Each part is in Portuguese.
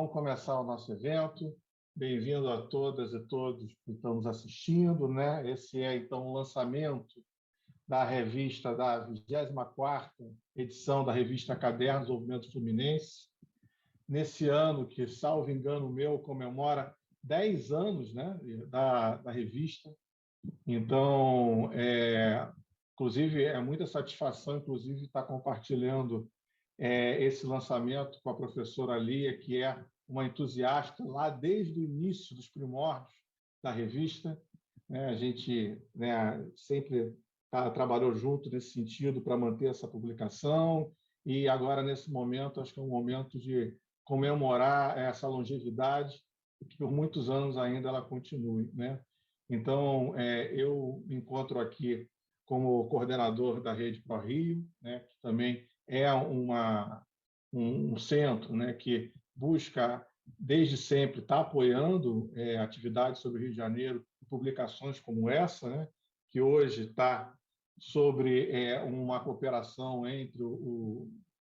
vamos começar o nosso evento. Bem-vindo a todas e todos que estão nos assistindo, né? Esse é, então, o lançamento da revista, da 24ª edição da revista Cadernos do Movimento Fluminense. Nesse ano, que, salvo engano meu, comemora 10 anos, né, da revista. Então, inclusive, é muita satisfação, inclusive, estar compartilhando esse lançamento com a professora Lia, que é uma entusiasta lá desde o início dos primórdios da revista. A gente, né, sempre trabalhou junto nesse sentido para manter essa publicação, e agora, nesse momento, acho que é um momento de comemorar essa longevidade, e que por muitos anos ainda ela continue, né? Então, eu me encontro aqui como coordenador da Rede ProRio, né, que também é um centro, né, que busca, desde sempre, estar apoiando atividades sobre o Rio de Janeiro, publicações como essa, né, que hoje está sobre uma cooperação entre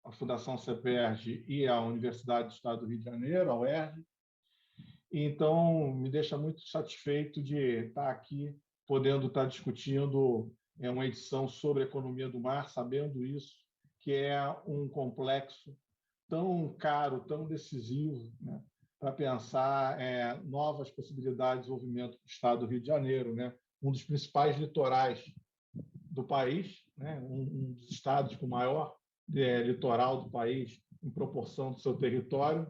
a Fundação CEPERJ e a Universidade do Estado do Rio de Janeiro, a UERJ. Então, me deixa muito satisfeito de estar aqui, podendo estar discutindo uma edição sobre a economia do mar, sabendo isso, que é um complexo tão caro, tão decisivo, né, para pensar novas possibilidades de desenvolvimento do Estado do Rio de Janeiro, né, um dos principais litorais do país, né, um dos estados com maior litoral do país em proporção do seu território,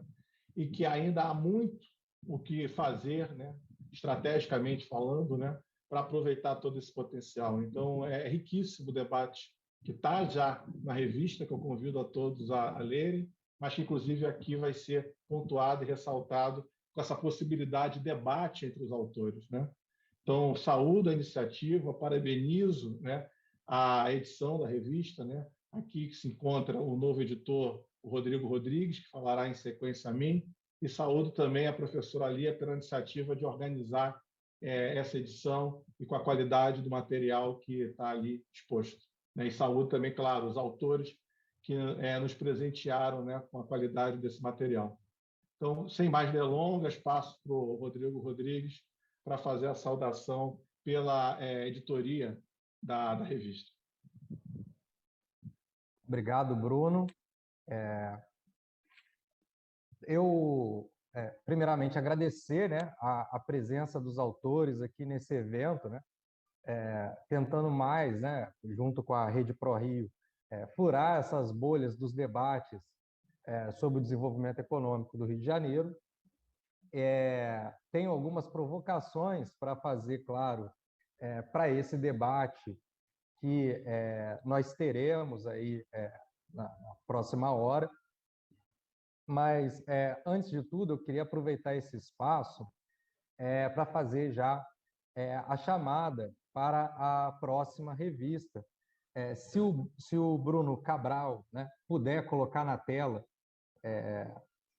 e que ainda há muito o que fazer, né, estrategicamente falando, né, para aproveitar todo esse potencial. Então, é riquíssimo o debate que está já na revista, que eu convido a todos a lerem, mas que, inclusive, aqui vai ser pontuado e ressaltado com essa possibilidade de debate entre os autores, né? Então, saúdo a iniciativa, parabenizo, né, a edição da revista, né? Aqui que se encontra o novo editor, o Rodrigo Rodrigues, que falará em sequência a mim, e saúdo também a professora Lia pela iniciativa de organizar essa edição e com a qualidade do material que está ali exposto, né? E saúdo também, claro, os autores que nos presentearam, né, com a qualidade desse material. Então, sem mais delongas, passo para o Rodrigo Rodrigues para fazer a saudação pela editoria da revista. Obrigado, Bruno. Eu, primeiramente, agradecer, né, a presença dos autores aqui nesse evento, né, tentando mais, né, junto com a Rede ProRio, furar essas bolhas dos debates sobre o desenvolvimento econômico do Rio de Janeiro. Tenho algumas provocações para fazer, claro, para esse debate que nós teremos aí na próxima hora. Mas, antes de tudo, eu queria aproveitar esse espaço para fazer já a chamada para a próxima revista. Se o Bruno Cabral, né, puder colocar na tela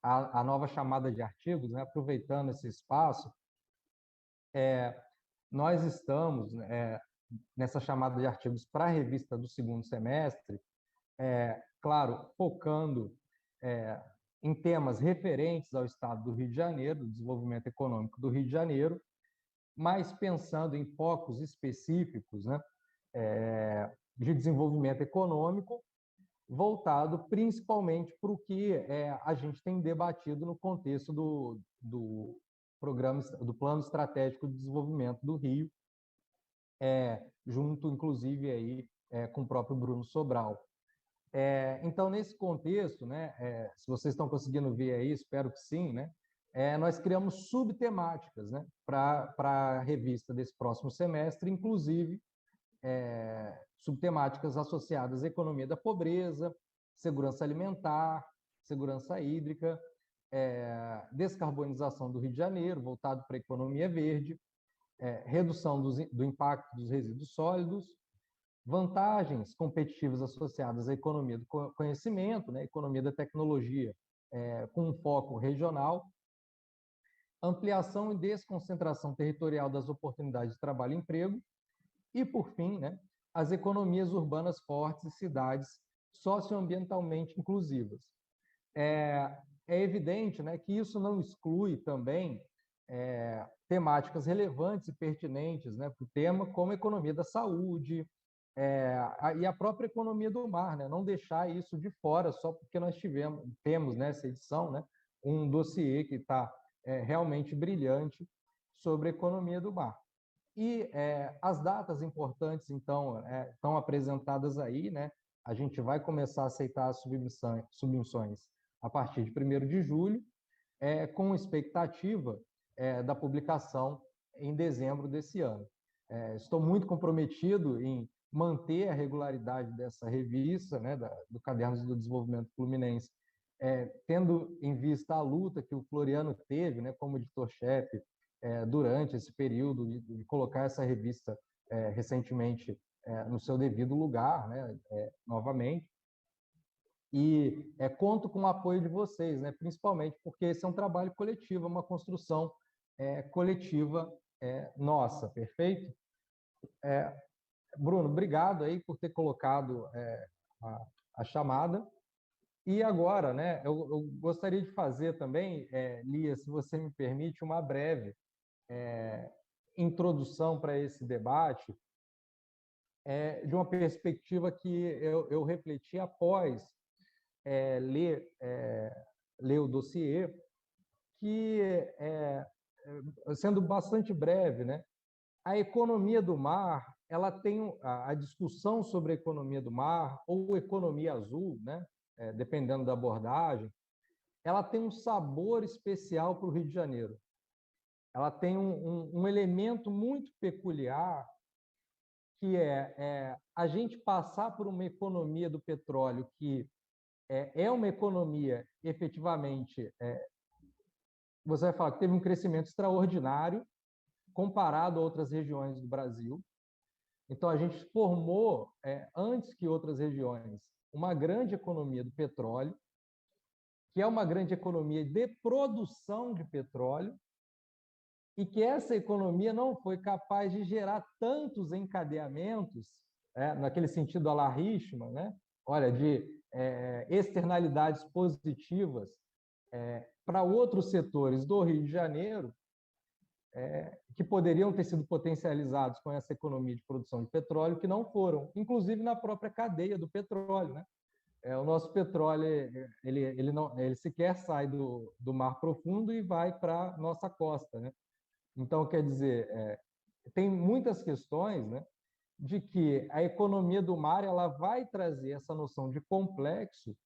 a nova chamada de artigos, né, aproveitando esse espaço, nós estamos nessa chamada de artigos para a revista do segundo semestre, claro, focando em temas referentes ao Estado do Rio de Janeiro, do desenvolvimento econômico do Rio de Janeiro, mas pensando em focos específicos, né, de desenvolvimento econômico, voltado principalmente para o que a gente tem debatido no contexto do Plano Estratégico de Desenvolvimento do Rio, junto, inclusive, aí, com o próprio Bruno Sobral. Então, nesse contexto, né, se vocês estão conseguindo ver aí, espero que sim, né, nós criamos subtemáticas, né, para a revista desse próximo semestre, inclusive subtemáticas associadas à economia da pobreza, segurança alimentar, segurança hídrica, descarbonização do Rio de Janeiro, voltado para a economia verde, redução do impacto dos resíduos sólidos, vantagens competitivas associadas à economia do conhecimento, né, economia da tecnologia, com um foco regional, ampliação e desconcentração territorial das oportunidades de trabalho e emprego, e, por fim, né, as economias urbanas fortes e cidades socioambientalmente inclusivas. é evidente, né, que isso não exclui também temáticas relevantes e pertinentes, né, para o tema, como a economia da saúde, e a própria economia do mar, né, não deixar isso de fora só porque nós temos nessa edição, né, um dossiê que está realmente brilhante sobre a economia do mar. E as datas importantes, então, estão apresentadas aí, né? A gente vai começar a aceitar as submissões a partir de 1º de julho, com expectativa da publicação em dezembro desse ano. Estou muito comprometido em manter a regularidade dessa revista, né, do Cadernos do Desenvolvimento Fluminense, tendo em vista a luta que o Floriano teve, né, como editor-chefe, durante esse período de colocar essa revista recentemente no seu devido lugar, né, novamente. E conto com o apoio de vocês, né, principalmente porque esse é um trabalho coletivo, uma construção coletiva nossa, perfeito? Bruno, obrigado aí por ter colocado a chamada. E agora, né, eu gostaria de fazer também, Lia, se você me permite, uma breve introdução para esse debate, de uma perspectiva que eu refleti após ler o dossiê, que, sendo bastante breve, né, a economia do mar, ela tem a discussão sobre a economia do mar, ou economia azul, né, dependendo da abordagem, ela tem um sabor especial para o Rio de Janeiro. Ela tem um elemento muito peculiar, que a gente passar por uma economia do petróleo que é uma economia, efetivamente, você vai falar que teve um crescimento extraordinário comparado a outras regiões do Brasil. Então, a gente formou, antes que outras regiões, uma grande economia do petróleo, que é uma grande economia de produção de petróleo, e que essa economia não foi capaz de gerar tantos encadeamentos, naquele sentido a la Richman, né? Olha, de externalidades positivas para outros setores do Rio de Janeiro, que poderiam ter sido potencializados com essa economia de produção de petróleo, que não foram, inclusive na própria cadeia do petróleo, né? O nosso petróleo ele sequer sai do mar profundo e vai para a nossa costa, né? Então, quer dizer, tem muitas questões, né, de que a economia do mar ela vai trazer essa noção de complexo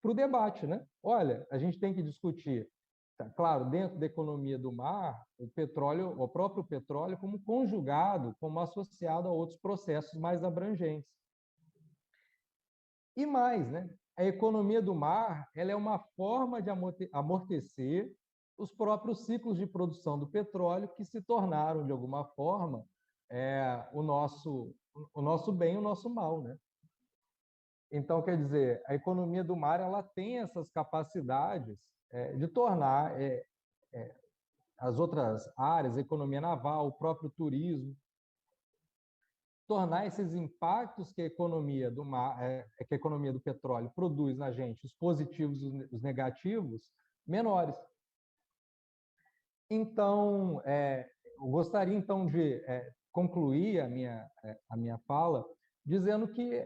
para o debate, né? Olha, a gente tem que discutir, claro, dentro da economia do mar, o petróleo, o próprio petróleo, como conjugado, como associado a outros processos mais abrangentes. E mais, né? A economia do mar ela é uma forma de amortecer os próprios ciclos de produção do petróleo que se tornaram, de alguma forma, o nosso bem e o nosso mal, né? Então, quer dizer, a economia do mar ela tem essas capacidades de tornar as outras áreas, a economia naval, o próprio turismo, tornar esses impactos que a economia do mar, que a economia do petróleo produz na gente, os positivos e os negativos, menores. Então, eu gostaria então de concluir a minha fala dizendo que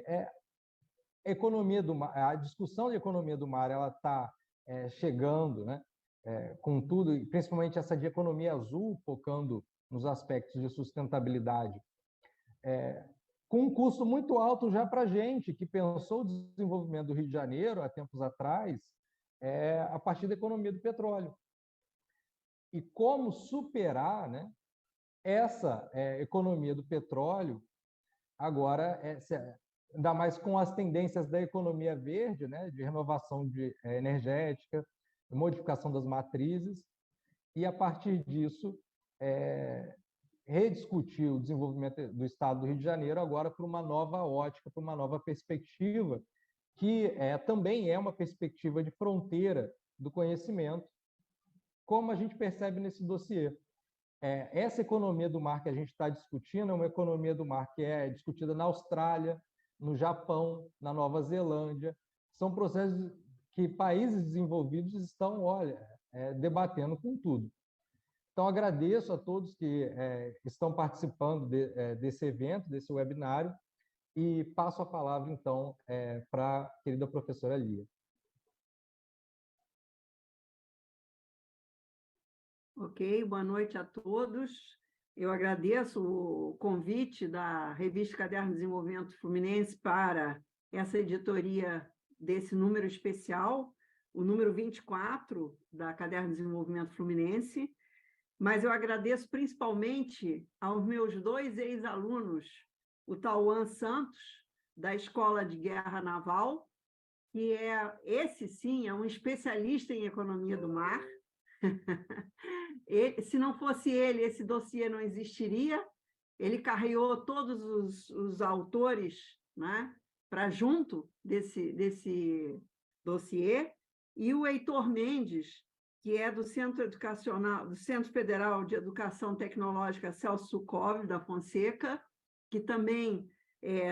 a economia do mar, a discussão de economia do mar, ela está chegando, né, com tudo, principalmente essa de economia azul, focando nos aspectos de sustentabilidade, com um custo muito alto já para a gente, que pensou o desenvolvimento do Rio de Janeiro há tempos atrás, a partir da economia do petróleo. E como superar, né, essa economia do petróleo, agora, ainda mais com as tendências da economia verde, né, de renovação energética, modificação das matrizes, e, a partir disso, rediscutir o desenvolvimento do Estado do Rio de Janeiro agora para uma nova ótica, para uma nova perspectiva, que também é uma perspectiva de fronteira do conhecimento, como a gente percebe nesse dossiê. Essa economia do mar que a gente está discutindo é uma economia do mar que é discutida na Austrália, no Japão, na Nova Zelândia. São processos que países desenvolvidos estão, olha, debatendo com tudo. Então, agradeço a todos que estão participando desse evento, desse webinário, e passo a palavra, então, para a querida professora Lia. Ok, boa noite a todos. Eu agradeço o convite da revista Caderno de Desenvolvimento Fluminense para essa editoria desse número especial, o número 24 da Caderno de Desenvolvimento Fluminense, mas eu agradeço principalmente aos meus 2 ex-alunos, o Tauan Santos, da Escola de Guerra Naval, que esse sim, é um especialista em economia do mar. Se não fosse ele, esse dossiê não existiria. Ele carreou todos os autores, né, para junto desse dossiê, e o Heitor Mendes, que é do Centro Federal de Educação Tecnológica Celso Sukov, da Fonseca, que também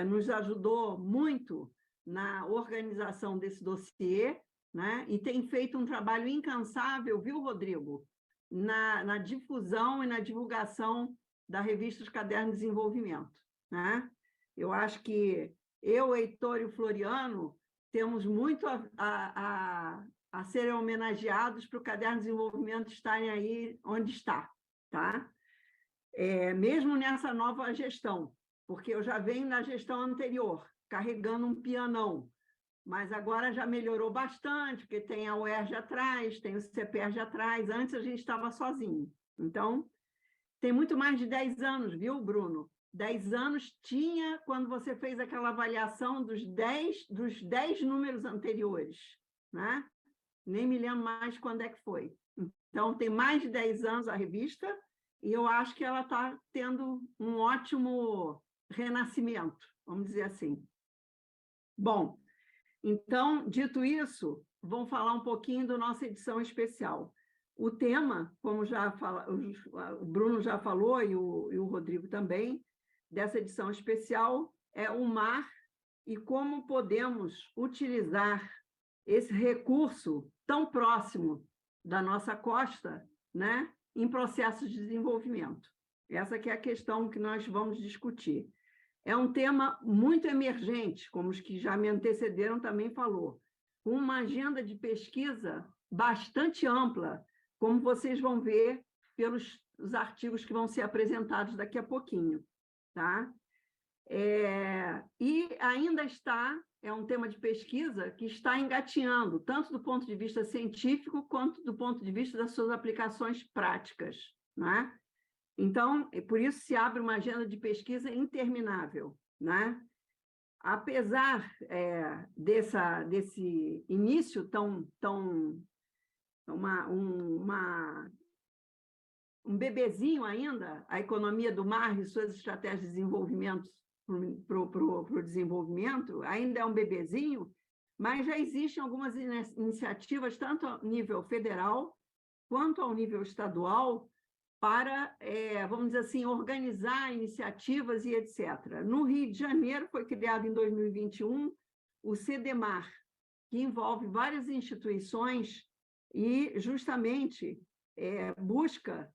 nos ajudou muito na organização desse dossiê, né? E tem feito um trabalho incansável, viu, Rodrigo? Na difusão e na divulgação da revista Caderno de Desenvolvimento, né? Eu acho que eu, Heitor e o Floriano temos muito a serem homenageados para o Caderno de Desenvolvimento estarem aí onde está, tá? Mesmo nessa nova gestão, porque eu já venho na gestão anterior, carregando um pianão, mas agora já melhorou bastante, porque tem a UERJ atrás, tem o CEPERJ atrás, antes a gente estava sozinho. Então, tem muito mais de 10 anos, viu, Bruno? 10 anos tinha quando você fez aquela avaliação dos 10 números anteriores, né? Nem me lembro mais quando é que foi. Então, tem mais de 10 anos a revista, e eu acho que ela está tendo um ótimo renascimento, vamos dizer assim. Bom, então, dito isso, vamos falar um pouquinho da nossa edição especial. O tema, como o Bruno já falou e o Rodrigo também, dessa edição especial é o mar e como podemos utilizar esse recurso tão próximo da nossa costa, né, em processos de desenvolvimento. Essa que é a questão que nós vamos discutir. É um tema muito emergente, como os que já me antecederam também falou, com uma agenda de pesquisa bastante ampla, como vocês vão ver pelos os artigos que vão ser apresentados daqui a pouquinho, tá? E ainda é um tema de pesquisa que está engatinhando, tanto do ponto de vista científico, quanto do ponto de vista das suas aplicações práticas, né? Então, por isso se abre uma agenda de pesquisa interminável, né? Apesar desse início um bebezinho ainda, a economia do mar e suas estratégias de desenvolvimento para o desenvolvimento, ainda é um bebezinho, mas já existem algumas iniciativas, tanto ao nível federal quanto ao nível estadual, para, vamos dizer assim, organizar iniciativas e etc. No Rio de Janeiro, foi criado em 2021 o CDMAR, que envolve várias instituições e, justamente, busca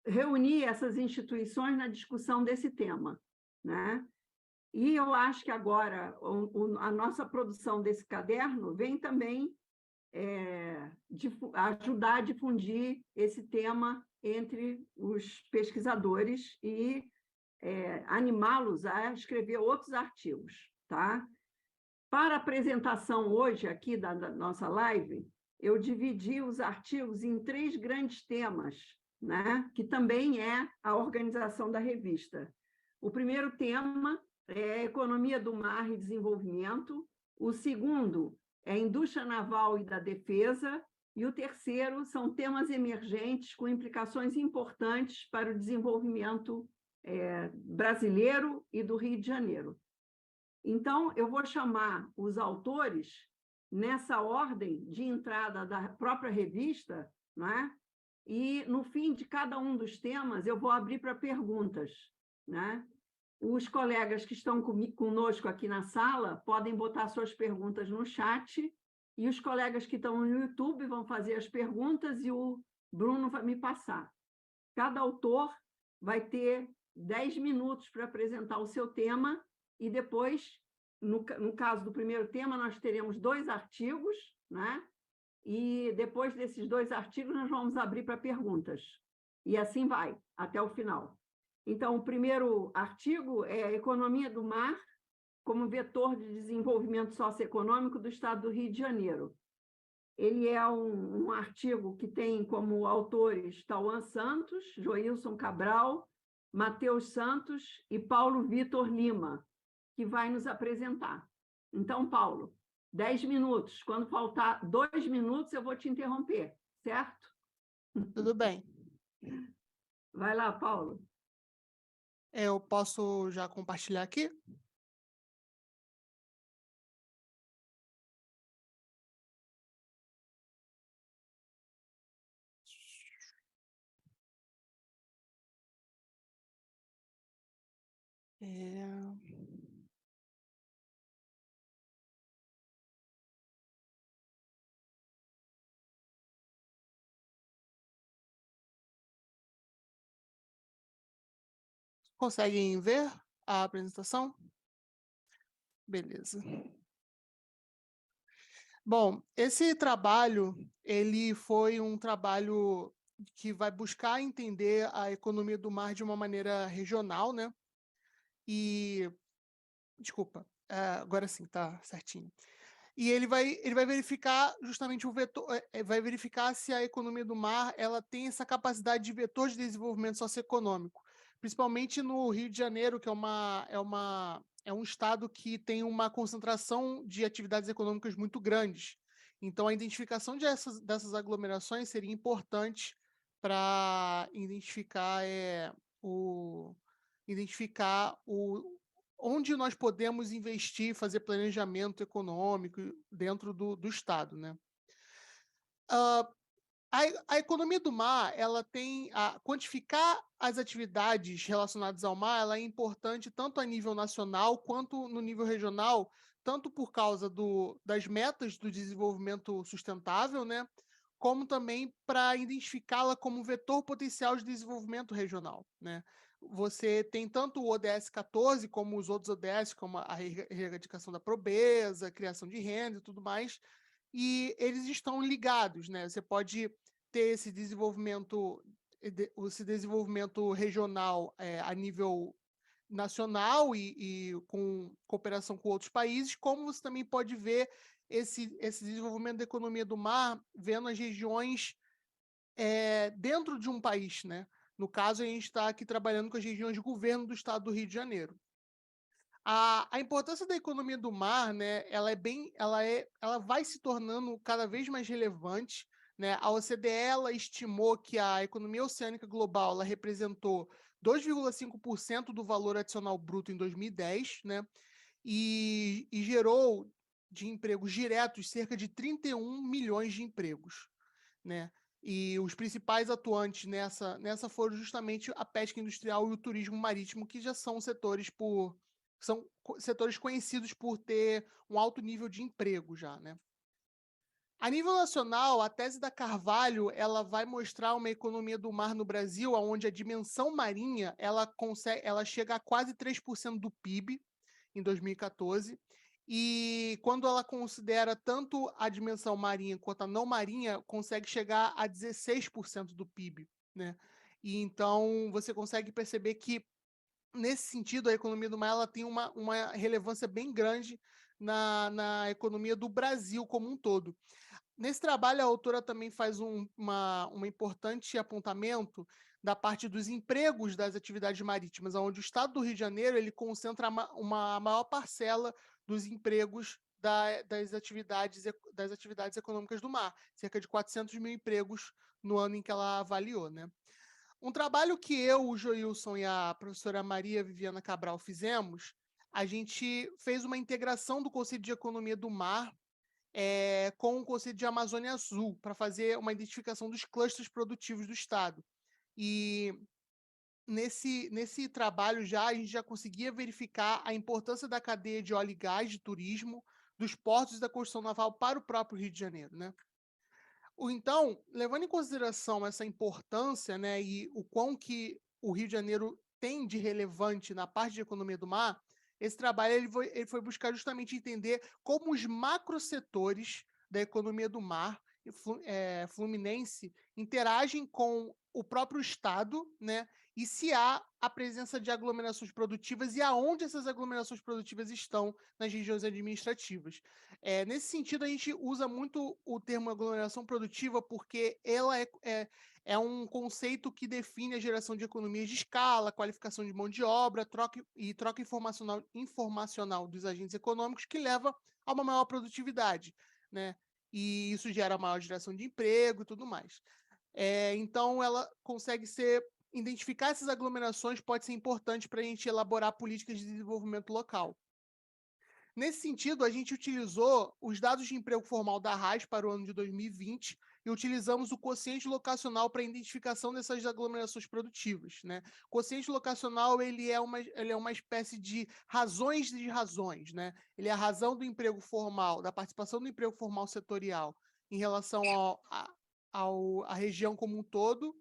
reunir essas instituições na discussão desse tema, né? E eu acho que agora a nossa produção desse caderno vem também ajudar a difundir esse tema entre os pesquisadores e animá-los a escrever outros artigos, tá? Para a apresentação hoje aqui da nossa live, eu dividi os artigos em 3 grandes temas, né? Que também é a organização da revista. O primeiro tema é economia do mar e desenvolvimento, o segundo é indústria naval e da defesa, e o terceiro são temas emergentes com implicações importantes para o desenvolvimento brasileiro e do Rio de Janeiro. Então, eu vou chamar os autores nessa ordem de entrada da própria revista, né? E, no fim de cada um dos temas, eu vou abrir para perguntas, né? Os colegas que estão conosco aqui na sala podem botar suas perguntas no chat e os colegas que estão no YouTube vão fazer as perguntas e o Bruno vai me passar. Cada autor vai ter 10 minutos para apresentar o seu tema e depois, no caso do primeiro tema, nós teremos 2 artigos, né? E depois desses 2 artigos nós vamos abrir para perguntas. E assim vai, até o final. Então, o primeiro artigo é a Economia do Mar como vetor de desenvolvimento socioeconômico do Estado do Rio de Janeiro. Ele é um artigo que tem como autores Tauan Santos, Joilson Cabral, Matheus Santos e Paulo Vitor Lima, que vai nos apresentar. Então, Paulo, 10 minutos. Quando faltar 2 minutos, eu vou te interromper, certo? Tudo bem. Vai lá, Paulo. Eu posso já compartilhar aqui? Conseguem ver a apresentação? Beleza. Bom, esse trabalho, ele foi um trabalho que vai buscar entender a economia do mar de uma maneira regional, né? Desculpa, agora sim, tá certinho. E ele vai verificar justamente o vetor, vai verificar se a economia do mar ela tem essa capacidade de vetor de desenvolvimento socioeconômico, principalmente no Rio de Janeiro, que é um estado que tem uma concentração de atividades econômicas muito grandes. Então, a identificação dessas aglomerações seria importante para identificar onde nós podemos investir, fazer planejamento econômico dentro do Estado, né? A economia do mar, quantificar as atividades relacionadas ao mar, ela é importante tanto a nível nacional quanto no nível regional, tanto por causa das metas do desenvolvimento sustentável, né? Como também para identificá-la como vetor potencial de desenvolvimento regional, né? Você tem tanto o ODS 14 como os outros ODS, como a erradicação da pobreza, criação de renda e tudo mais, e eles estão ligados, né? Você pode ter esse desenvolvimento regional a nível nacional e com cooperação com outros países, como você também pode ver esse desenvolvimento da economia do mar vendo as regiões dentro de um país, né? No caso, a gente está aqui trabalhando com as regiões de governo do estado do Rio de Janeiro. A importância da economia do mar, né, ela vai se tornando cada vez mais relevante, né? A OCDE ela estimou que a economia oceânica global ela representou 2,5% do valor adicional bruto em 2010, né? E gerou de empregos diretos cerca de 31 milhões de empregos, né? E os principais atuantes nessa foram justamente a pesca industrial e o turismo marítimo, que já são setores conhecidos por ter um alto nível de emprego já, né? A nível nacional, a tese da Carvalho ela vai mostrar uma economia do mar no Brasil onde a dimensão marinha ela chega a quase 3% do PIB em 2014, e quando ela considera tanto a dimensão marinha quanto a não marinha, consegue chegar a 16% do PIB, né? E então você consegue perceber que nesse sentido, a economia do mar ela tem uma relevância bem grande na economia do Brasil como um todo. Nesse trabalho, a autora também faz um importante apontamento da parte dos empregos das atividades marítimas, onde o estado do Rio de Janeiro ele concentra uma maior parcela dos empregos das atividades econômicas do mar, cerca de 400 mil empregos no ano em que ela avaliou, né? Um trabalho que eu, o Joilson e a professora Maria Viviana Cabral fizemos, a gente fez uma integração do conceito de economia do mar com o conceito de Amazônia Azul, para fazer uma identificação dos clusters produtivos do Estado. E nesse trabalho já, a gente já conseguia verificar a importância da cadeia de óleo e gás, de turismo, dos portos e da construção naval para o próprio Rio de Janeiro, né? Então, levando em consideração essa importância, né, e o quão que o Rio de Janeiro tem de relevante na parte de economia do mar, esse trabalho ele foi buscar justamente entender como os macrosetores da economia do mar fluminense interagem com o próprio Estado, né, e se há a presença de aglomerações produtivas e aonde essas aglomerações produtivas estão nas regiões administrativas. Nesse sentido, a gente usa muito o termo aglomeração produtiva porque ela é um conceito que define a geração de economias de escala, qualificação de mão de obra, troca informacional dos agentes econômicos que leva a uma maior produtividade, né? E isso gera maior geração de emprego e tudo mais. Então, ela consegue identificar essas aglomerações pode ser importante para a gente elaborar políticas de desenvolvimento local. Nesse sentido, a gente utilizou os dados de emprego formal da RAS para o ano de 2020 e utilizamos o quociente locacional para a identificação dessas aglomerações produtivas, né? O quociente locacional ele é uma espécie de razões de razões, né? Ele é a razão do emprego formal, da participação do emprego formal setorial em relação à região como um todo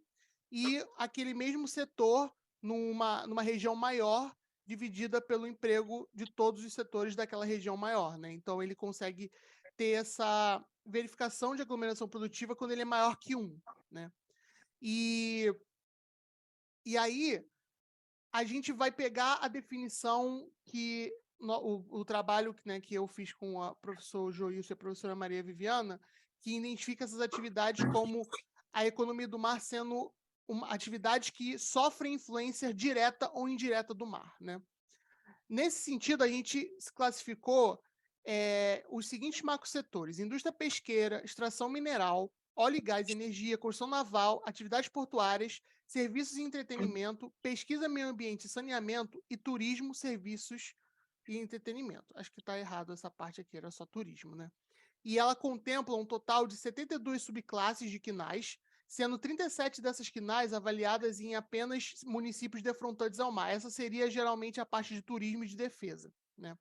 e aquele mesmo setor numa região maior dividida pelo emprego de todos os setores daquela região maior, né? Então, ele consegue ter essa verificação de aglomeração produtiva quando ele é maior que 1, né? E aí, a gente vai pegar a definição que o trabalho, né, que eu fiz com o professor Joilson e a professora Maria Viviana, que identifica essas atividades como a economia do mar sendo atividades que sofrem influência direta ou indireta do mar, né? Nesse sentido, a gente classificou os seguintes macrosetores: indústria pesqueira, extração mineral, óleo e gás e energia, construção naval, atividades portuárias, serviços e entretenimento, pesquisa, meio ambiente e saneamento e turismo, serviços e entretenimento. Acho que está errado essa parte aqui, era só turismo, né? E ela contempla um total de 72 subclasses de quinais, sendo 37 dessas quinais avaliadas em apenas municípios defrontantes ao mar. Essa seria geralmente a parte de turismo e de defesa, né?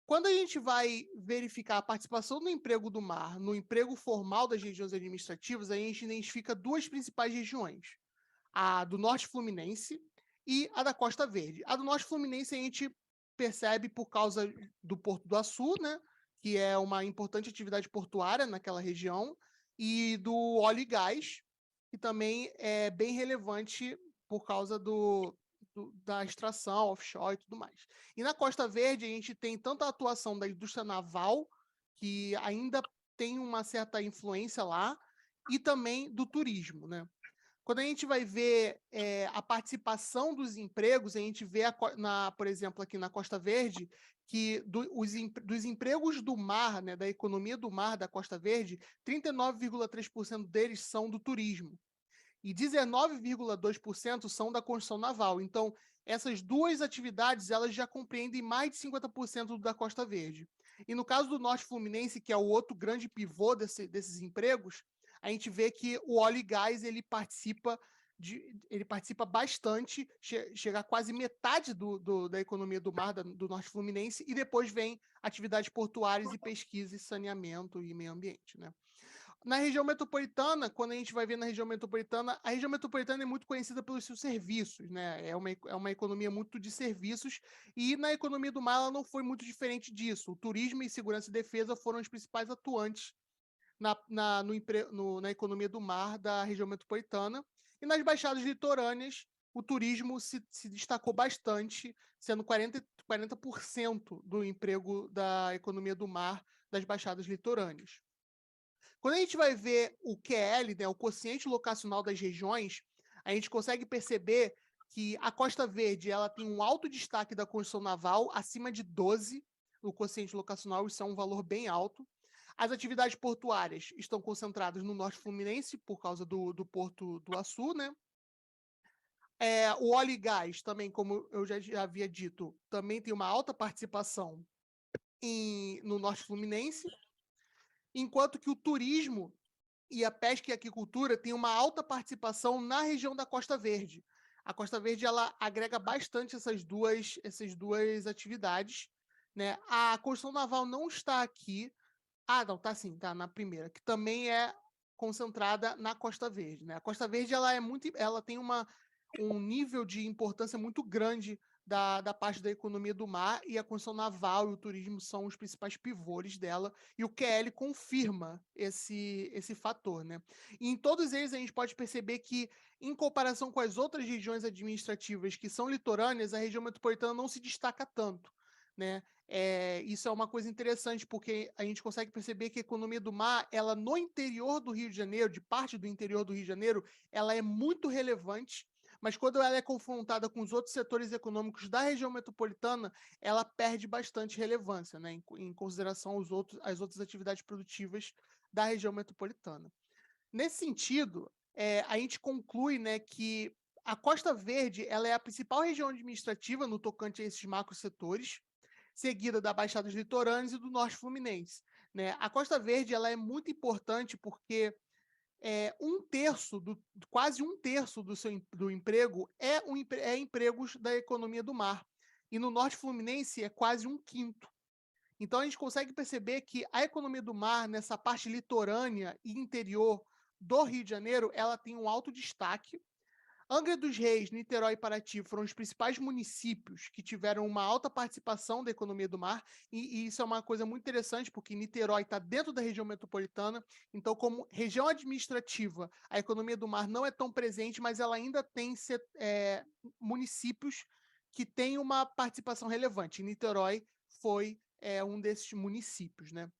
Quando a gente vai verificar a participação do emprego do mar no emprego formal das regiões administrativas, a gente identifica duas principais regiões: a do Norte Fluminense e a da Costa Verde. A do Norte Fluminense a gente percebe por causa do Porto do Açu, né, que é uma importante atividade portuária naquela região, e do óleo e gás, que também é bem relevante por causa da extração offshore e tudo mais. E na Costa Verde a gente tem tanto a atuação da indústria naval, que ainda tem uma certa influência lá, e também do turismo, né? Quando a gente vai ver a participação dos empregos, a gente vê, por exemplo, aqui na Costa Verde, que dos empregos do mar, né, da economia do mar da Costa Verde, 39,3% deles são do turismo e 19,2% são da construção naval. Então, essas duas atividades elas já compreendem mais de 50% da Costa Verde. E no caso do Norte Fluminense, que é o outro grande pivô desses empregos, a gente vê que o óleo e gás ele participa bastante, chega a quase metade da economia do mar do Norte Fluminense, e depois vem atividades portuárias e pesquisa e saneamento e meio ambiente, né? Na região metropolitana, quando a gente vai ver na região metropolitana, a região metropolitana é muito conhecida pelos seus serviços, né? É uma economia muito de serviços, e na economia do mar ela não foi muito diferente disso. O turismo e segurança e defesa foram os principais atuantes na economia do mar da região metropolitana. E nas baixadas litorâneas, o turismo se destacou bastante, sendo 40% do emprego da economia do mar das baixadas litorâneas. Quando a gente vai ver o QL, né, o quociente locacional das regiões, a gente consegue perceber que a Costa Verde ela tem um alto destaque da construção naval, acima de 12, o quociente locacional, isso é um valor bem alto. As atividades portuárias estão concentradas no Norte Fluminense, por causa do Porto do Açu, né? O óleo e gás, também, como eu já havia dito, também tem uma alta participação no Norte Fluminense, enquanto que o turismo e a pesca e a aquicultura têm uma alta participação na região da Costa Verde. A Costa Verde ela agrega bastante essas duas atividades, né? A construção naval não está aqui. Ah, não, tá sim, tá na primeira, que também é concentrada na Costa Verde, né? A Costa Verde ela tem um nível de importância muito grande da parte da economia do mar, e a construção naval e o turismo são os principais pivôs dela, e o QL confirma esse fator, né? E em todos eles a gente pode perceber que, em comparação com as outras regiões administrativas que são litorâneas, a região metropolitana não se destaca tanto, né? Isso é uma coisa interessante, porque a gente consegue perceber que a economia do mar, ela no interior do Rio de Janeiro, de parte do interior do Rio de Janeiro, ela é muito relevante, mas quando ela é confrontada com os outros setores econômicos da região metropolitana, ela perde bastante relevância, né, em consideração às outras atividades produtivas da região metropolitana. Nesse sentido, a gente conclui, né, que a Costa Verde ela é a principal região administrativa no tocante a esses macrosetores, seguida da Baixada dos Litorâneos e do Norte Fluminense, né? A Costa Verde ela é muito importante porque quase um terço do emprego é empregos da economia do mar. E no Norte Fluminense é quase um quinto. Então a gente consegue perceber que a economia do mar, nessa parte litorânea e interior do Rio de Janeiro, ela tem um alto destaque. Angra dos Reis, Niterói e Paraty foram os principais municípios que tiveram uma alta participação da economia do mar, e isso é uma coisa muito interessante, porque Niterói está dentro da região metropolitana, então, como região administrativa, a economia do mar não é tão presente, mas ela ainda tem municípios que têm uma participação relevante. Niterói foi um desses municípios, né?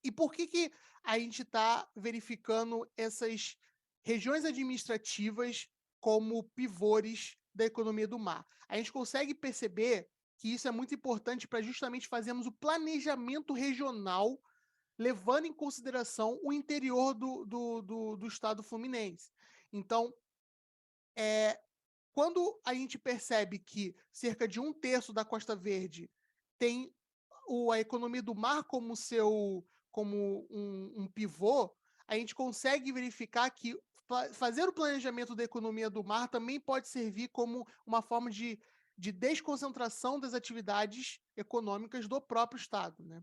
E por que a gente está verificando essas regiões administrativas como pivôs da economia do mar? A gente consegue perceber que isso é muito importante para justamente fazermos o planejamento regional, levando em consideração o interior do estado fluminense. Então, quando a gente percebe que cerca de um terço da Costa Verde tem a economia do mar como um pivô, a gente consegue verificar que fazer o planejamento da economia do mar também pode servir como uma forma de desconcentração das atividades econômicas do próprio Estado, né?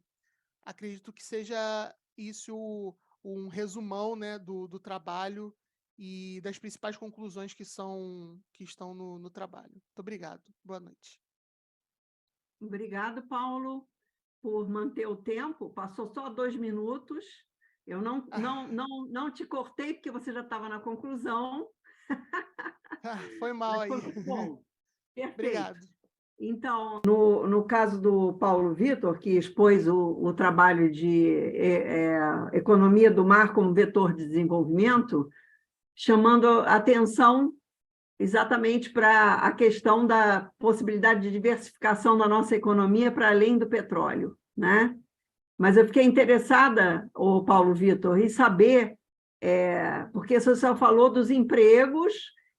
Acredito que seja isso um resumão, né, do trabalho e das principais conclusões que estão no trabalho. Muito obrigado. Boa noite. Obrigado, Paulo, por manter o tempo. Passou só 2 minutos. Eu não te cortei, porque você já estava na conclusão. Foi mal aí. Bom, perfeito. Obrigado. Então, no caso do Paulo Vitor, que expôs o trabalho de economia do mar como vetor de desenvolvimento, chamando a atenção exatamente para a questão da possibilidade de diversificação da nossa economia para além do petróleo, né? Mas eu fiquei interessada, Paulo Vitor, em saber, porque você só falou dos empregos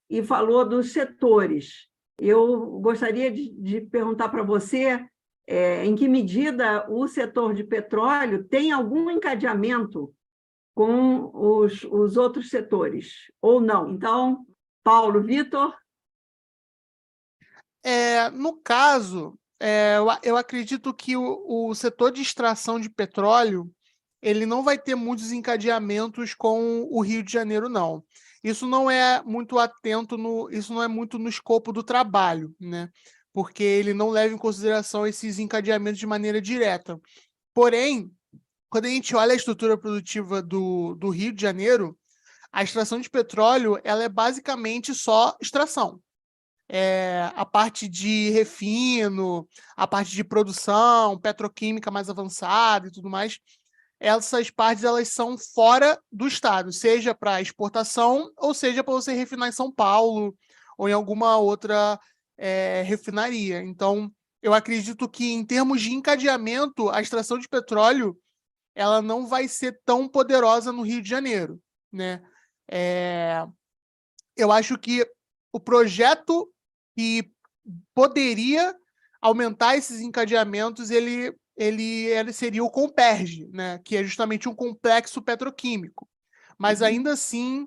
e falou dos setores. Eu gostaria de perguntar para você em que medida o setor de petróleo tem algum encadeamento com os outros setores, ou não. Então, Paulo Vitor? No caso, eu acredito que o setor de extração de petróleo ele não vai ter muitos encadeamentos com o Rio de Janeiro, não. Isso não é muito isso não é muito no escopo do trabalho, né? Porque ele não leva em consideração esses encadeamentos de maneira direta. Porém, quando a gente olha a estrutura produtiva do Rio de Janeiro, a extração de petróleo ela é basicamente só extração. A parte de refino, a parte de produção, petroquímica mais avançada e tudo mais, essas partes elas são fora do estado, seja para exportação ou seja para você refinar em São Paulo ou em alguma outra refinaria. Então, eu acredito que em termos de encadeamento, a extração de petróleo ela não vai ser tão poderosa no Rio de Janeiro, né? Eu acho que o projeto que poderia aumentar esses encadeamentos, ele seria o Comperj, né? Que é justamente um complexo petroquímico. Mas ainda assim,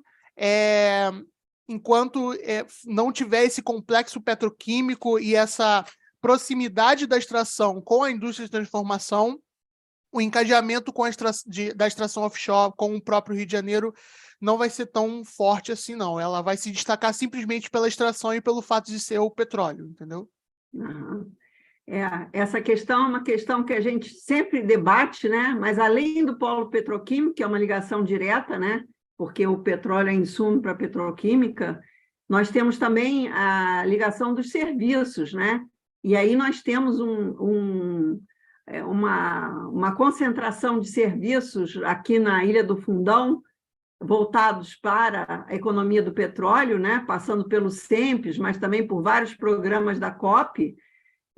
enquanto não tiver esse complexo petroquímico e essa proximidade da extração com a indústria de transformação, o encadeamento da extração offshore com o próprio Rio de Janeiro não vai ser tão forte assim, não. Ela vai se destacar simplesmente pela extração e pelo fato de ser o petróleo, entendeu? Uhum. Essa questão é uma questão que a gente sempre debate, né? Mas além do polo petroquímico, que é uma ligação direta, né? Porque o petróleo é insumo para a petroquímica, nós temos também a ligação dos serviços, né? E aí nós temos uma concentração de serviços aqui na Ilha do Fundão, voltados para a economia do petróleo, né? Passando pelo SEMPES, mas também por vários programas da COP.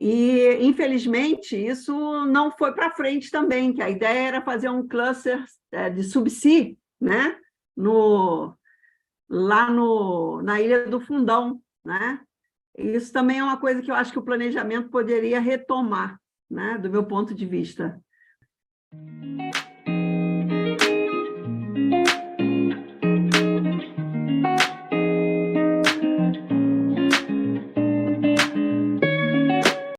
E, infelizmente, isso não foi para frente também, que a ideia era fazer um cluster de subsea, né? Na Ilha do Fundão, né? Isso também é uma coisa que eu acho que o planejamento poderia retomar, né? Do meu ponto de vista.